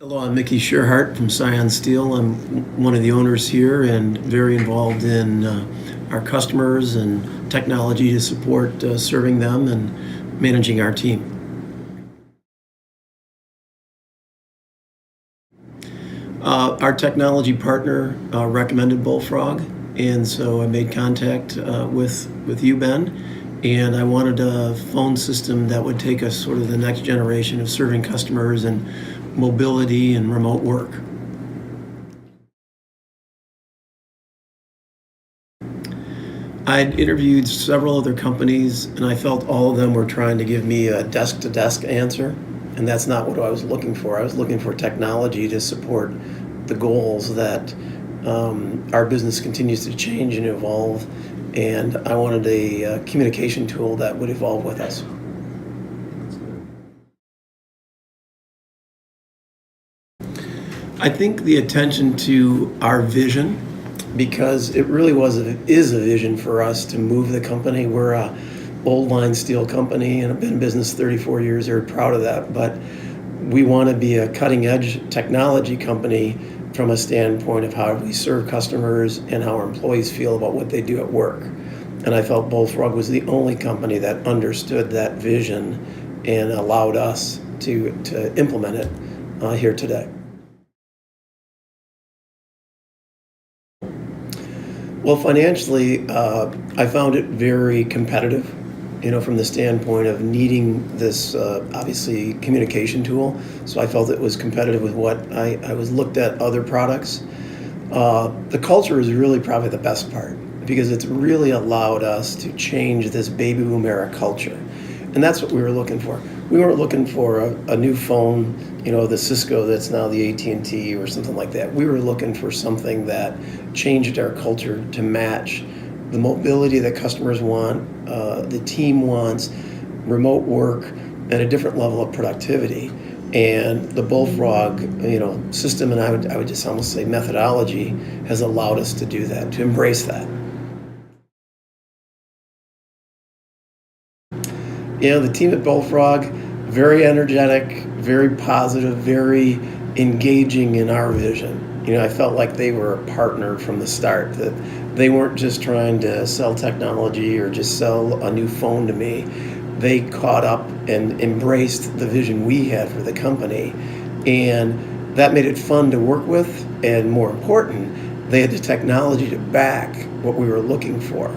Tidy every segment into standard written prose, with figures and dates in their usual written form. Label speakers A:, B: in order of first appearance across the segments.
A: Hello, I'm Micky Tschirhart from Scion Steel. I'm one of the owners here and very involved in our customers and technology to support serving them and managing our team. Our technology partner recommended Bullfrog, and so I made contact with you, Ben, and I wanted a phone system that would take us sort of the next generation of serving customers and mobility and remote work. I'd interviewed several other companies, and I felt all of them were trying to give me a desk-to-desk answer, and that's not what I was looking for. I was looking for technology to support the goals that our business continues to change and evolve, and I wanted a communication tool that would evolve with us. I think the attention to our vision, because it really is a vision for us to move the company. We're a old line steel company and have been in business 34 years. Very proud of that, but we want to be a cutting edge technology company from a standpoint of how we serve customers and how our employees feel about what they do at work. And I felt Bullfrog was the only company that understood that vision and allowed us to implement it here today. Well, financially, I found it very competitive, from the standpoint of needing this, obviously, communication tool. So I felt it was competitive with what I was looked at other products. The culture is really probably the best part because it's really allowed us to change this baby boom era culture. And that's what we were looking for. We weren't looking for a new phone, the Cisco that's now the AT&T or something like that. We were looking for something that changed our culture to match the mobility that customers want, the team wants, remote work, and a different level of productivity. And the Bullfrog, system, and I would just almost say methodology, has allowed us to do that, to embrace that. The team at Bullfrog, very energetic, very positive, very engaging in our vision. I felt like they were a partner from the start, that they weren't just trying to sell technology or just sell a new phone to me. They caught up and embraced the vision we had for the company, and that made it fun to work with, and more important, they had the technology to back what we were looking for.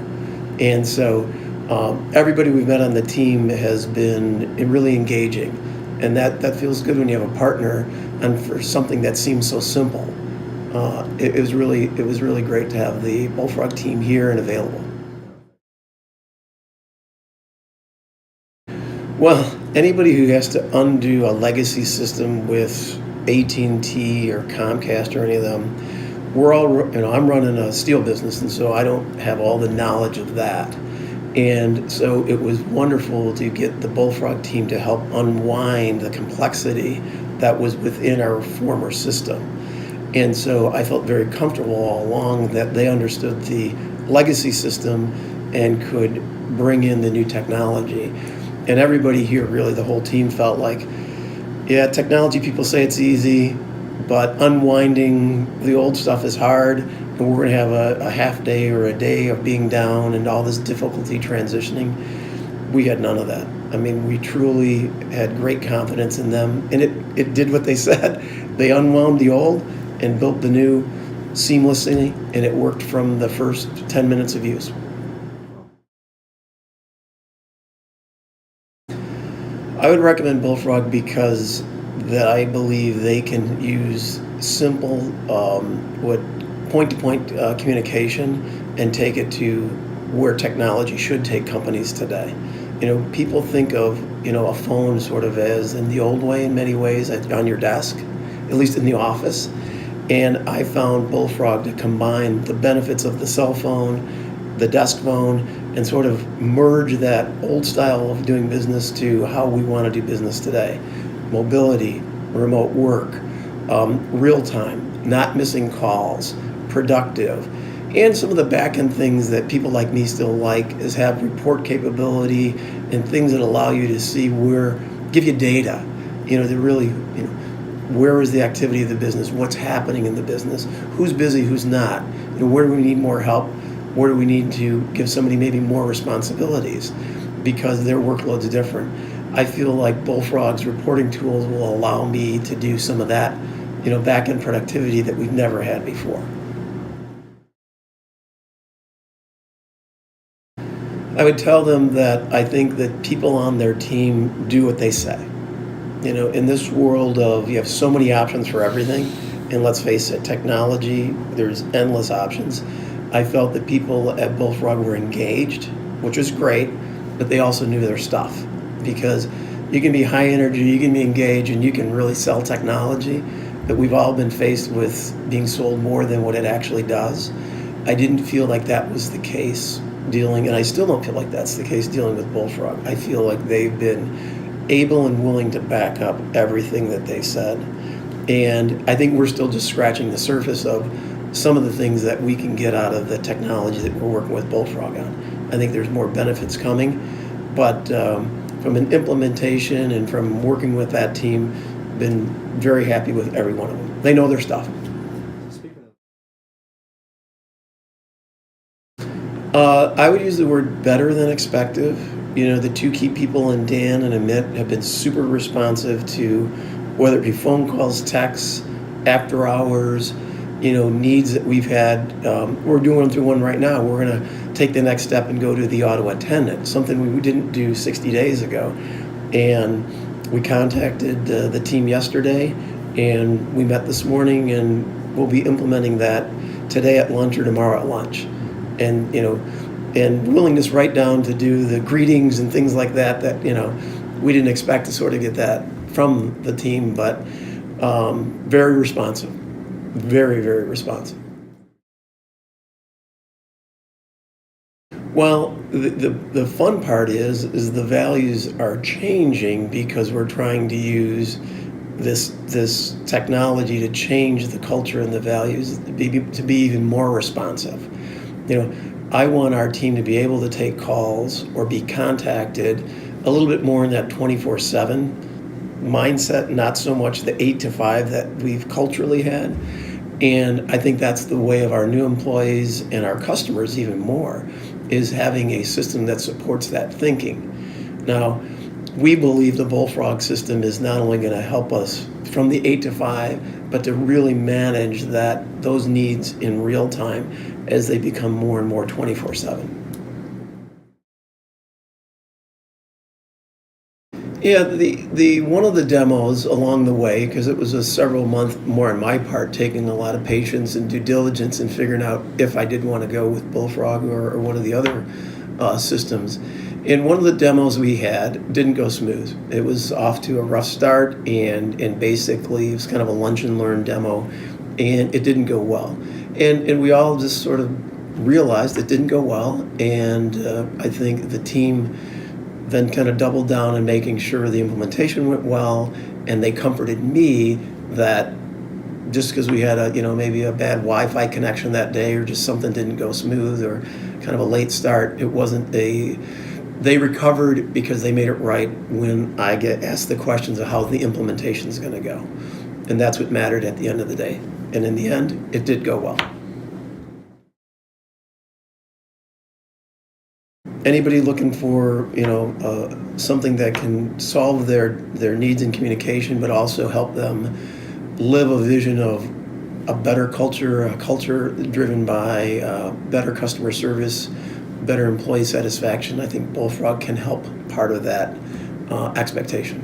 A: And so everybody we've met on the team has been really engaging, and that feels good when you have a partner and for something that seems so simple. It was really great to have the Bullfrog team here and available. Well, anybody who has to undo a legacy system with AT&T or Comcast or any of them, I'm running a steel business, and so I don't have all the knowledge of that. And so it was wonderful to get the Bullfrog team to help unwind the complexity that was within our former system. And so I felt very comfortable all along that they understood the legacy system and could bring in the new technology. And everybody here, really the whole team, felt like, yeah, technology people say it's easy, but unwinding the old stuff is hard, and we're going to have a half day or a day of being down and all this difficulty transitioning. We had none of that. I mean, we truly had great confidence in them, and it did what they said. They unwound the old and built the new seamlessly, and it worked from the first 10 minutes of use. I would recommend Bullfrog because that I believe they can use simple, point-to-point communication and take it to where technology should take companies today. People think of, a phone sort of as in the old way in many ways, on your desk, at least in the office. And I found Bullfrog to combine the benefits of the cell phone, the desk phone, and sort of merge that old style of doing business to how we want to do business today. Mobility, remote work, real time, not missing calls, productive. And some of the back-end things that people like me still like is have report capability and things that allow you to see give you data, to really, where is the activity of the business, what's happening in the business, who's busy, who's not, where do we need more help, where do we need to give somebody maybe more responsibilities because their workload's different. I feel like Bullfrog's reporting tools will allow me to do some of that, back-end productivity that we've never had before. I would tell them that I think that people on their team do what they say. In this world of, you have so many options for everything, and let's face it, technology, there's endless options. I felt that people at Bullfrog were engaged, which was great, but they also knew their stuff, because you can be high energy, you can be engaged, and you can really sell technology, but we've all been faced with being sold more than what it actually does. I didn't feel like that was the case and I still don't feel like that's the case dealing with Bullfrog. I feel like they've been able and willing to back up everything that they said. And I think we're still just scratching the surface of some of the things that we can get out of the technology that we're working with Bullfrog on. I think there's more benefits coming, but from an implementation and from working with that team, been very happy with every one of them. They know their stuff. I would use the word better than expected. The two key people in Dan and Amit have been super responsive to whether it be phone calls, texts, after hours, needs that we've had. We're doing through one right now. We're going to take the next step and go to the auto attendant, something we didn't do 60 days ago. And we contacted the team yesterday, and we met this morning, and we'll be implementing that today at lunch or tomorrow at lunch. And and willingness right down to do the greetings and things like that we didn't expect to sort of get that from the team, but very responsive, very, very responsive. Well, the fun part is the values are changing because we're trying to use this technology to change the culture and the values to be even more responsive. I want our team to be able to take calls or be contacted a little bit more in that 24/7 mindset, not so much the 8 to 5 that we've culturally had. And I think that's the way of our new employees and our customers even more, is having a system that supports that thinking. Now, we believe the Bullfrog system is not only going to help us from the 8 to 5, but to really manage those needs in real time as they become more and more 24/7. Yeah, the one of the demos along the way, because it was a several month more on my part, taking a lot of patience and due diligence and figuring out if I did want to go with Bullfrog or one of the other systems. And one of the demos we had didn't go smooth. It was off to a rough start, and basically it was kind of a lunch and learn demo, and it didn't go well. And we all just sort of realized it didn't go well, and I think the team then kind of doubled down on making sure the implementation went well, and they comforted me that just because we had maybe a bad Wi-Fi connection that day, or just something didn't go smooth, or kind of a late start, it wasn't they recovered because they made it right when I get asked the questions of how the implementation is going to go. And that's what mattered at the end of the day. And in the end, it did go well. Anybody looking for, something that can solve their needs in communication, but also help them live a vision of a better culture, a culture driven by better customer service, better employee satisfaction, I think Bullfrog can help part of that expectation.